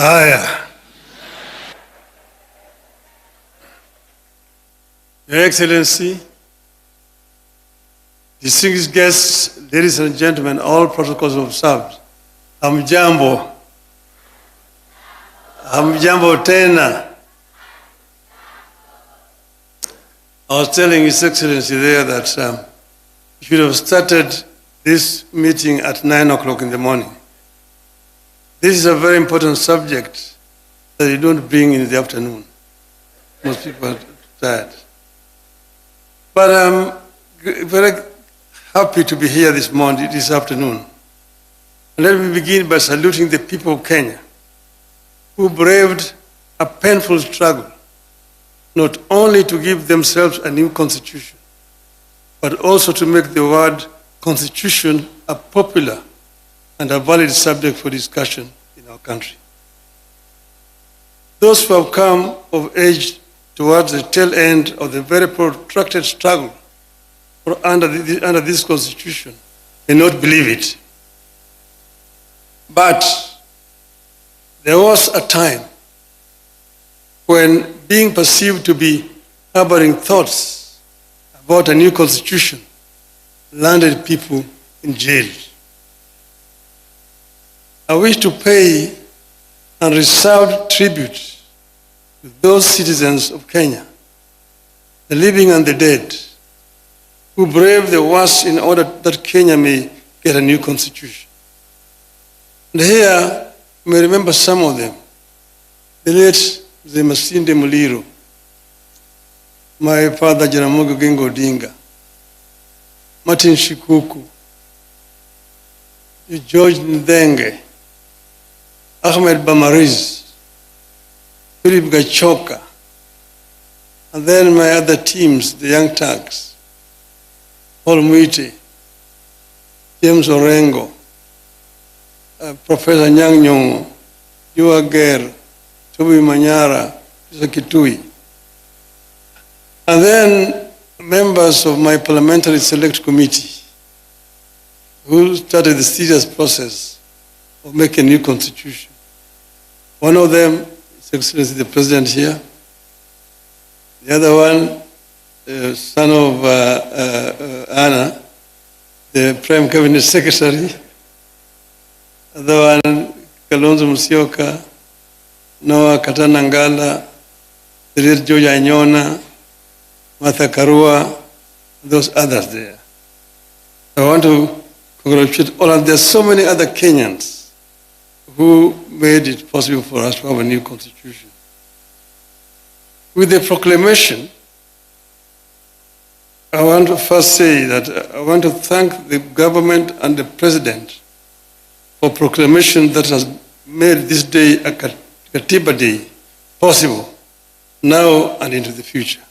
Haya. Your Excellency, distinguished guests, ladies and gentlemen, all protocols observed. Hamjambo. Hamjambo tena. I was telling His Excellency there that we should have started this meeting at 9 o'clock in the morning. This is a very important subject that you don't bring in the afternoon. Most people are tired. But I'm very happy to be here this afternoon. And let me begin by saluting the people of Kenya who braved a painful struggle, not only to give themselves a new constitution, but also to make the word constitution a popular and a valid subject for discussion in our country. Those who have come of age towards the tail end of the very protracted struggle under this constitution may not believe it. But there was a time when being perceived to be harboring thoughts about a new constitution landed people in jail. I wish to pay unreserved tribute to those citizens of Kenya, the living and the dead, who braved the worst in order that Kenya may get a new constitution. And here, you may remember some of them. The late Masinde Muliro, my father Jaramogi Oginga Odinga, Martin Shikuku, George Ndenge, Ahmed Bamariz, Philip Gachoka, and then my other teams, the Young Turks, Paul Mwite, James Orengo, Professor Nyang' Nyong'o, Joa Ger, Toby Manyara, Mr. Kitui. And then members of my parliamentary select committee who started the serious process of making a new constitution. One of them, His Excellency the President here. The other one, son of Anna, the Prime Cabinet Secretary. The other one, Kalonzo Musyoka, Noah Katanangala, the late George Anyona, Martha Karua, those others there. I want to congratulate all, and there are so many other Kenyans who made it possible for us to have a new constitution. With the proclamation, I want to first say that I want to thank the government and the president for proclamation that has made this day a Katiba Day possible now and into the future.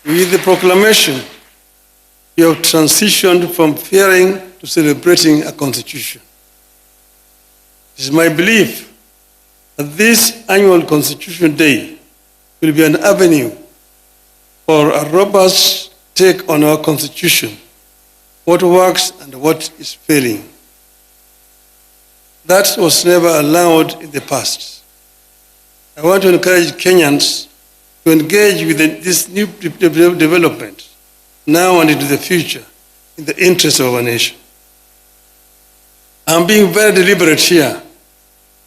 With the proclamation, we have transitioned from fearing to celebrating a constitution. It is my belief that this annual Constitution Day will be an avenue for a robust take on our constitution, what works and what is failing. That was never allowed in the past. I want to encourage Kenyans to engage with this new development now and into the future in the interest of our nation. I'm being very deliberate here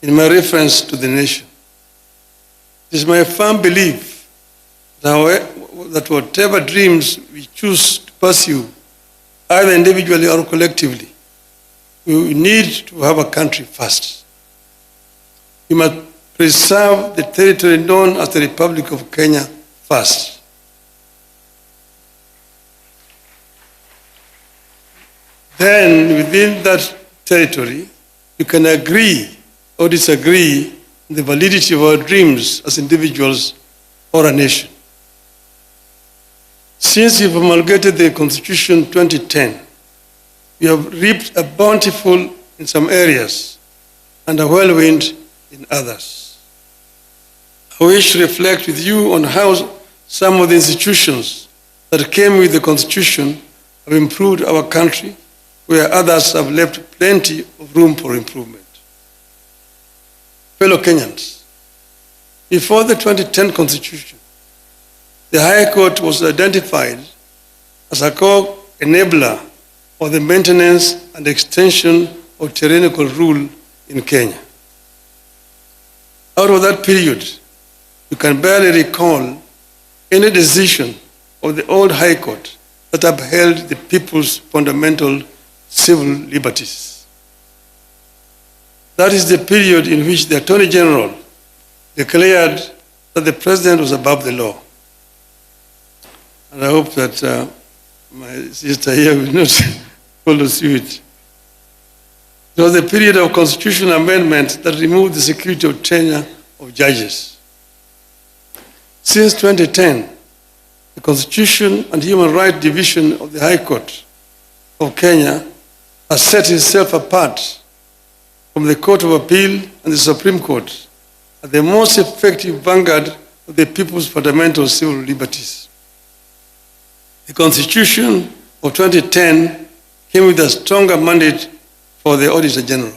in my reference to the nation. It is my firm belief that whatever dreams we choose to pursue, either individually or collectively, we need to have a country first. We must preserve the territory known as the Republic of Kenya first. Then, within that territory, you can agree or disagree on the validity of our dreams as individuals or a nation. Since we promulgated the Constitution 2010, we have reaped a bountiful in some areas and a whirlwind in others. I wish to reflect with you on how some of the institutions that came with the Constitution have improved our country where others have left plenty of room for improvement. Fellow Kenyans, before the 2010 Constitution, the High Court was identified as a core enabler of the maintenance and extension of tyrannical rule in Kenya. Out of that period, you can barely recall any decision of the old High Court that upheld the people's fundamental civil liberties. That is the period in which the Attorney General declared that the President was above the law. And I hope that my sister here will not follow suit. It was the period of constitutional amendment that removed the security of tenure of judges. Since 2010, the Constitution and Human Rights Division of the High Court of Kenya has set itself apart from the Court of Appeal and the Supreme Court as the most effective vanguard of the people's fundamental civil liberties. The Constitution of 2010 came with a stronger mandate for the Auditor General.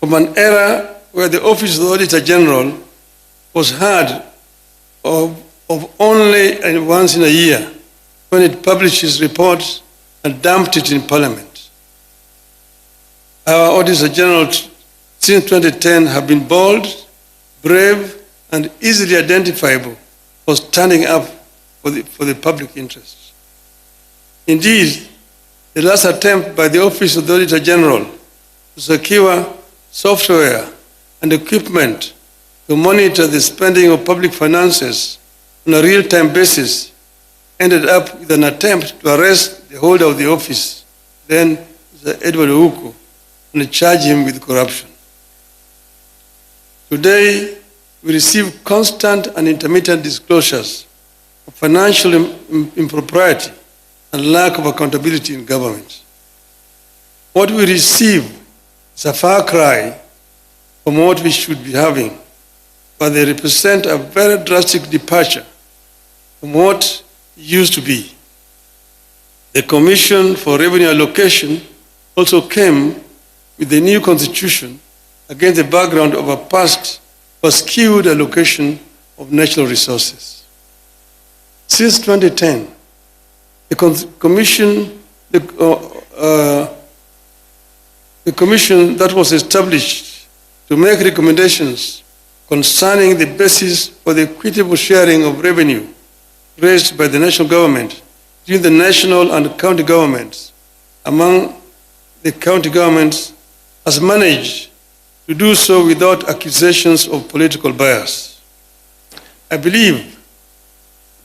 From an era where the Office of the Auditor General was heard of only once in a year when it published its reports and dumped it in Parliament. Our Auditor General since 2010 have been bold, brave, and easily identifiable for standing up for the public interest. Indeed, the last attempt by the Office of the Auditor General to secure software and equipment to monitor the spending of public finances on a real-time basis ended up with an attempt to arrest the holder of the office, then Mr. Edward Ouko, and charge him with corruption. Today, we receive constant and intermittent disclosures of financial impropriety and lack of accountability in government. What we receive is a far cry from what we should be having, but they represent a very drastic departure from what used to be. The Commission for Revenue Allocation also came with the new constitution against the background of a past skewed allocation of natural resources. Since 2010, the commission that was established to make recommendations concerning the basis for the equitable sharing of revenue raised by the national government between the national and county governments among the county governments has managed to do so without accusations of political bias. I believe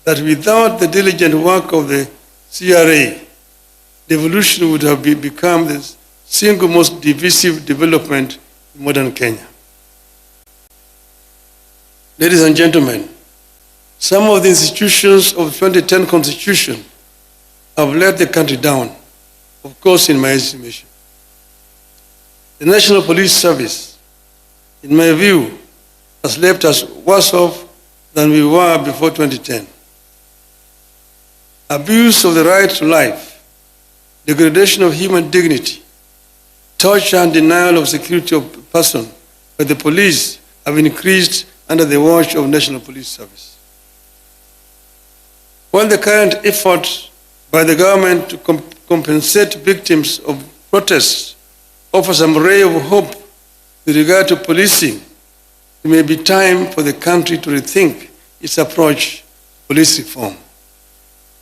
that without the diligent work of the CRA, devolution would have become the single most divisive development in modern Kenya. Ladies and gentlemen, some of the institutions of the 2010 Constitution have let the country down, of course, in my estimation. The National Police Service, in my view, has left us worse off than we were before 2010. Abuse of the right to life, degradation of human dignity, torture and denial of security of person by the police have increased under the watch of National Police Service. While the current effort by the government to compensate victims of protests offers some ray of hope with regard to policing, it may be time for the country to rethink its approach to police reform.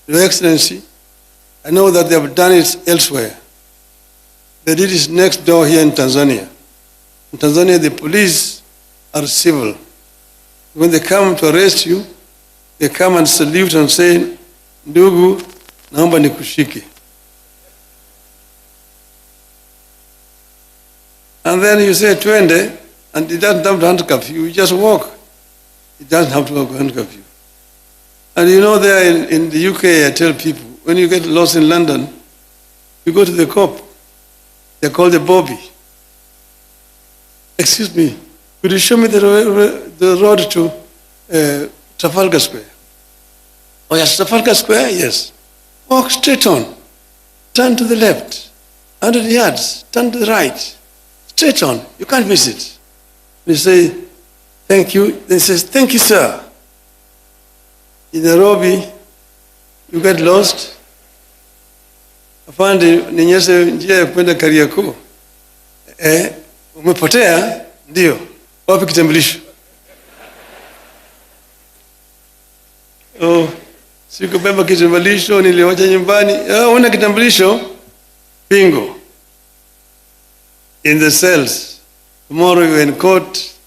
Your Excellency, I know that they have done it elsewhere. They did it next door here in Tanzania. In Tanzania, the police are civil. When they come to arrest you, they come and salute and say, "Ndugu, naomba nikushike." And then you say, "Twende," and it doesn't have to handcuff you. You just walk. It doesn't have to handcuff you. And you know, there in the UK, I tell people, when you get lost in London, you go to the cop. They're called the Bobby. "Excuse me, could you show me the road to Trafalgar Square?" "Oh yes, Trafalgar Square, yes." "Walk straight on. turn to the left. 100 yards, turn to the right. Straight on. You can't miss it. You say, thank you. Then he says, thank you, sir. In Nairobi, you get lost. Afande, ninyeshe njia ya kwenda Kariakoo. Umepotea? Ndio. Wapi kitambulisho? Sikubeba kitambulisho, niliwacha nyumbani. Una kitambulisho? Bingo. In the cells. Tomorrow you are in court,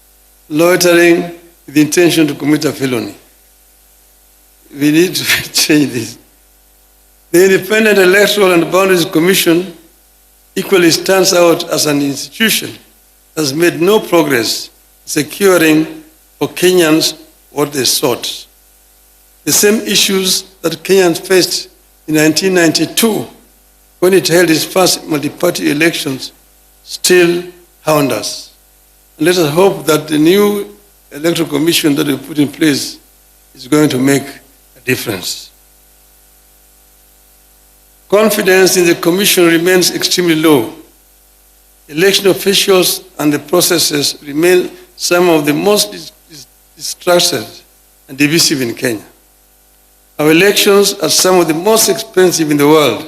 loitering with the intention to commit a felony. We need to change this. The Independent Electoral and Boundaries Commission equally stands out as an institution that has made no progress securing for Kenyans what they sought. The same issues that Kenyans faced in 1992 when it held its first multi-party elections still hound us. And let us hope that the new electoral commission that we put in place is going to make a difference. Confidence in the commission remains extremely low. Election officials and the processes remain some of the most distrusted and divisive in Kenya. Our elections are some of the most expensive in the world.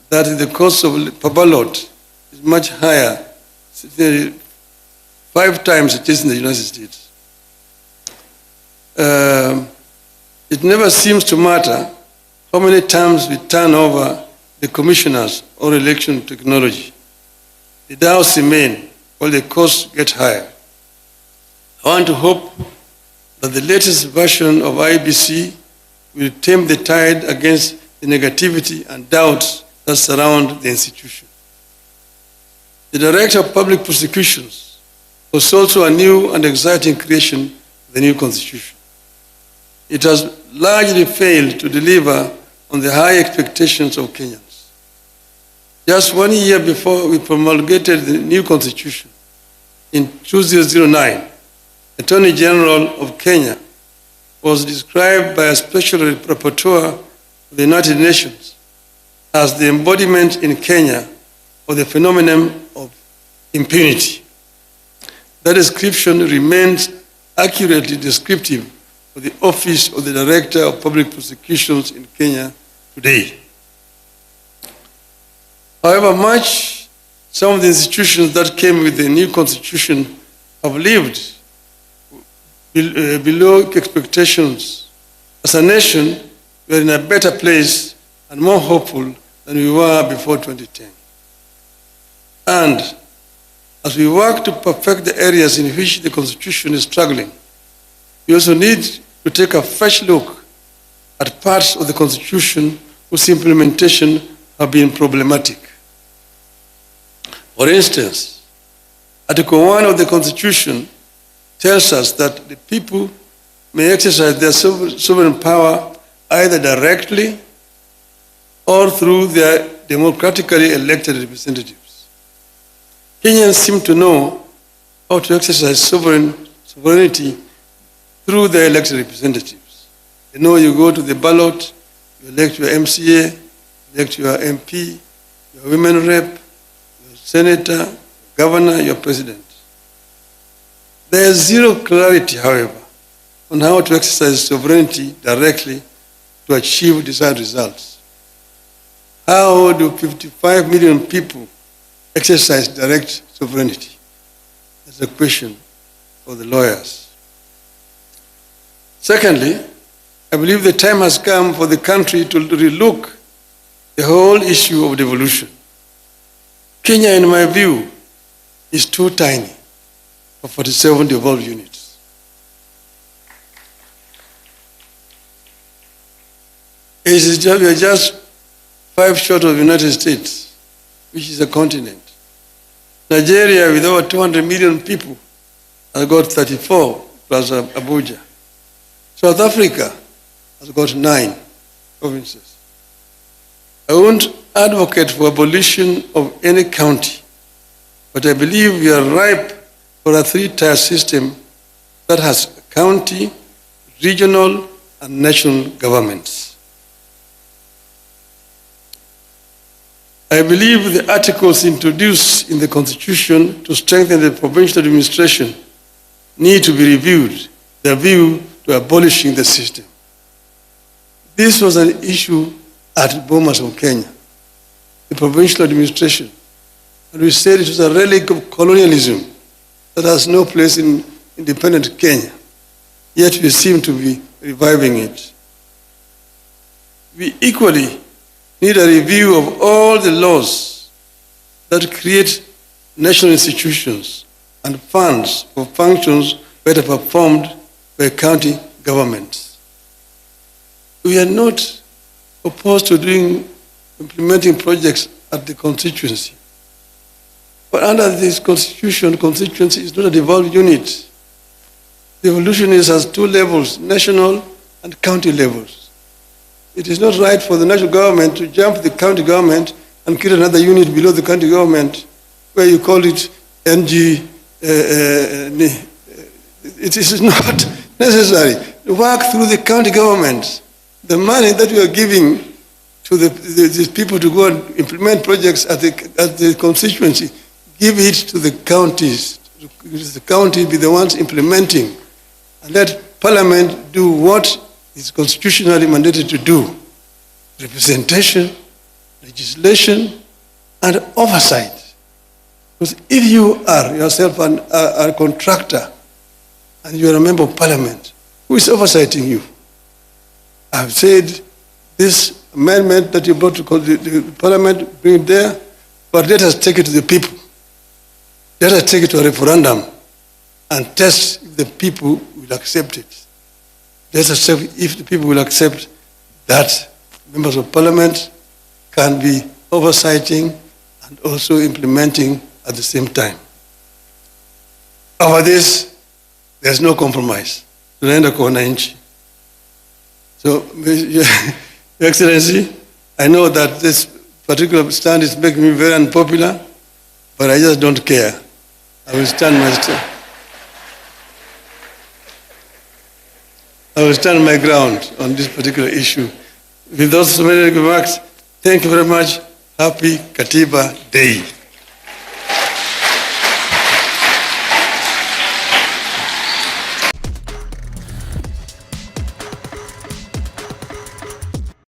That is, the cost of per ballot is much higher, 5 times it is in the United States. It never seems to matter how many times we turn over the commissioners or election technology. The doubts remain while the costs get higher. I want to hope that the latest version of IBC will tame the tide against the negativity and doubts that surround the institution. The Director of Public Prosecutions was also a new and exciting creation of the new Constitution. It has largely failed to deliver on the high expectations of Kenyans. Just 1 year before we promulgated the new Constitution, in 2009, Attorney General of Kenya was described by a special rapporteur of the United Nations as the embodiment in Kenya of the phenomenon of impunity. That description remains accurately descriptive of the Office of the Director of Public Prosecutions in Kenya today. However much some of the institutions that came with the new constitution have lived below expectations, as a nation, we are in a better place and more hopeful than we were before 2010. And as we work to perfect the areas in which the constitution is struggling, we also need to take a fresh look at parts of the constitution whose implementation have been problematic. For instance, Article 1 of the Constitution tells us that the people may exercise their sovereign power either directly or through their democratically elected representatives. Kenyans seem to know how to exercise sovereignty through their elected representatives. You know, you go to the ballot, you elect your MCA, elect your MP, your women rep, your senator, governor, your president. There is zero clarity, however, on how to exercise sovereignty directly to achieve desired results. How do 55 million people exercise direct sovereignty? That's a question for the lawyers. Secondly, I believe the time has come for the country to relook the whole issue of devolution. Kenya, in my view, is too tiny for 47 devolved units. We are just 5 short of the United States, which is a continent. Nigeria, with over 200 million people, has got 34 plus Abuja. South Africa has got 9 provinces. I won't advocate for abolition of any county, but I believe we are ripe for a 3-tier system that has county, regional, and national governments. I believe the articles introduced in the Constitution to strengthen the provincial administration need to be reviewed, the view to abolishing the system. This was an issue at Bomas of Kenya, the provincial administration. And we said it was a relic of colonialism that has no place in independent Kenya. Yet we seem to be reviving it. We equally need a review of all the laws that create national institutions and funds for functions better performed by county governments. We are not opposed to implementing projects at the constituency. But under this constitution, constituency is not a devolved unit. The evolution has two levels, national and county levels. It is not right for the national government to jump the county government and create another unit below the county government where you call it NG. It is not necessary. Work through the county government. The money that we are giving to these people to go and implement projects at the constituency, give it to the counties. The county be the ones implementing. And let Parliament do what is constitutionally mandated to do. Representation, legislation, and oversight. Because if you are yourself a contractor and you are a member of Parliament, who is oversighting you? I've said this amendment that you brought to the Parliament, bring it there, but let us take it to the people. Let us take it to a referendum and test if the people will accept it. Let us check if the people will accept that members of Parliament can be oversighting and also implementing at the same time. Over this, there's no compromise. Tunaenda kwa wananchi. So, Your Excellency, I know that this particular stand is making me very unpopular, but I just don't care. I will stand my ground on this particular issue. With those many remarks, thank you very much. Happy Katiba Day.